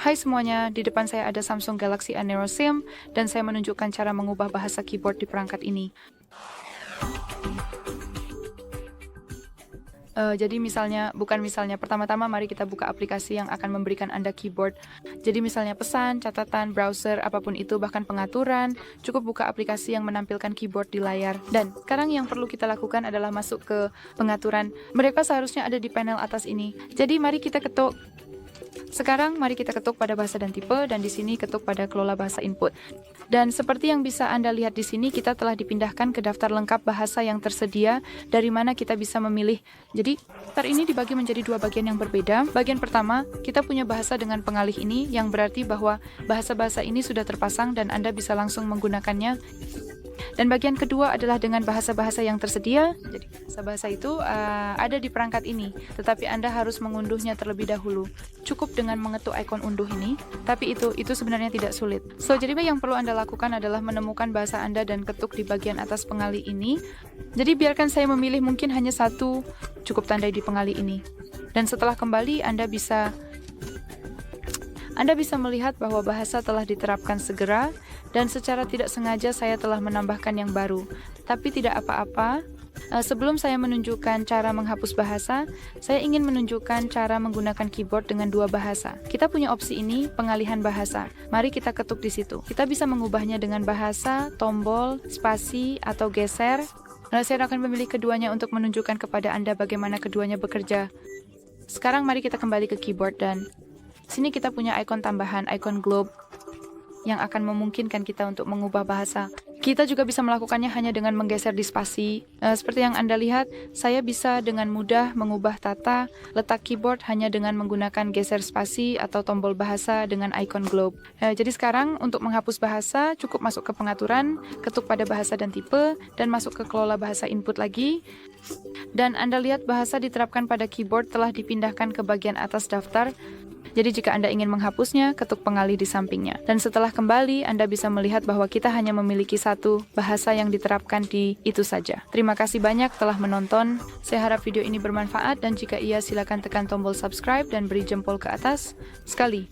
Hai semuanya, di depan saya ada Samsung Galaxy A Nero SIM dan saya menunjukkan cara mengubah bahasa keyboard di perangkat ini. Jadi pertama-tama mari kita buka aplikasi yang akan memberikan Anda keyboard. Jadi misalnya pesan, catatan, browser, apapun itu, bahkan pengaturan, cukup buka aplikasi yang menampilkan keyboard di layar. Dan sekarang yang perlu kita lakukan adalah masuk ke pengaturan. Mereka seharusnya ada di panel atas ini. Jadi mari kita ketuk. Sekarang mari kita ketuk pada bahasa dan tipe, dan di sini ketuk pada kelola bahasa input. Dan seperti yang bisa Anda lihat di sini, kita telah dipindahkan ke daftar lengkap bahasa yang tersedia, dari mana kita bisa memilih. Jadi, daftar ini dibagi menjadi dua bagian yang berbeda. Bagian pertama, kita punya bahasa dengan pengalih ini, yang berarti bahwa bahasa-bahasa ini sudah terpasang dan Anda bisa langsung menggunakannya. Dan bagian kedua adalah dengan bahasa-bahasa yang tersedia. Jadi bahasa-bahasa itu ada di perangkat ini, tetapi Anda harus mengunduhnya terlebih dahulu. Cukup dengan mengetuk ikon unduh ini, tapi itu sebenarnya tidak sulit. Jadi yang perlu Anda lakukan adalah menemukan bahasa Anda dan ketuk di bagian atas pengalih ini. Jadi biarkan saya memilih mungkin hanya satu, cukup tandai di pengalih ini. Dan setelah kembali Anda bisa melihat bahwa bahasa telah diterapkan segera, dan secara tidak sengaja saya telah menambahkan yang baru. Tapi tidak apa-apa, sebelum saya menunjukkan cara menghapus bahasa, saya ingin menunjukkan cara menggunakan keyboard dengan dua bahasa. Kita punya opsi ini, pengalihan bahasa. Mari kita ketuk di situ. Kita bisa mengubahnya dengan bahasa, tombol, spasi, atau geser. Saya akan memilih keduanya untuk menunjukkan kepada Anda bagaimana keduanya bekerja. Sekarang mari kita kembali ke keyboard dan sini kita punya ikon tambahan, ikon globe, yang akan memungkinkan kita untuk mengubah bahasa. Kita juga bisa melakukannya hanya dengan menggeser di spasi. Seperti yang Anda lihat, saya bisa dengan mudah mengubah tata letak keyboard hanya dengan menggunakan geser spasi atau tombol bahasa dengan ikon globe. Jadi sekarang untuk menghapus bahasa, cukup masuk ke pengaturan, ketuk pada bahasa dan tipe, dan masuk ke kelola bahasa input lagi. Dan Anda lihat bahasa diterapkan pada keyboard telah dipindahkan ke bagian atas daftar. Jadi jika Anda ingin menghapusnya, ketuk pengalih di sampingnya. Dan setelah kembali, Anda bisa melihat bahwa kita hanya memiliki satu bahasa yang diterapkan di itu saja. Terima kasih banyak telah menonton. Saya harap video ini bermanfaat, dan jika iya silakan tekan tombol subscribe dan beri jempol ke atas. Sekali.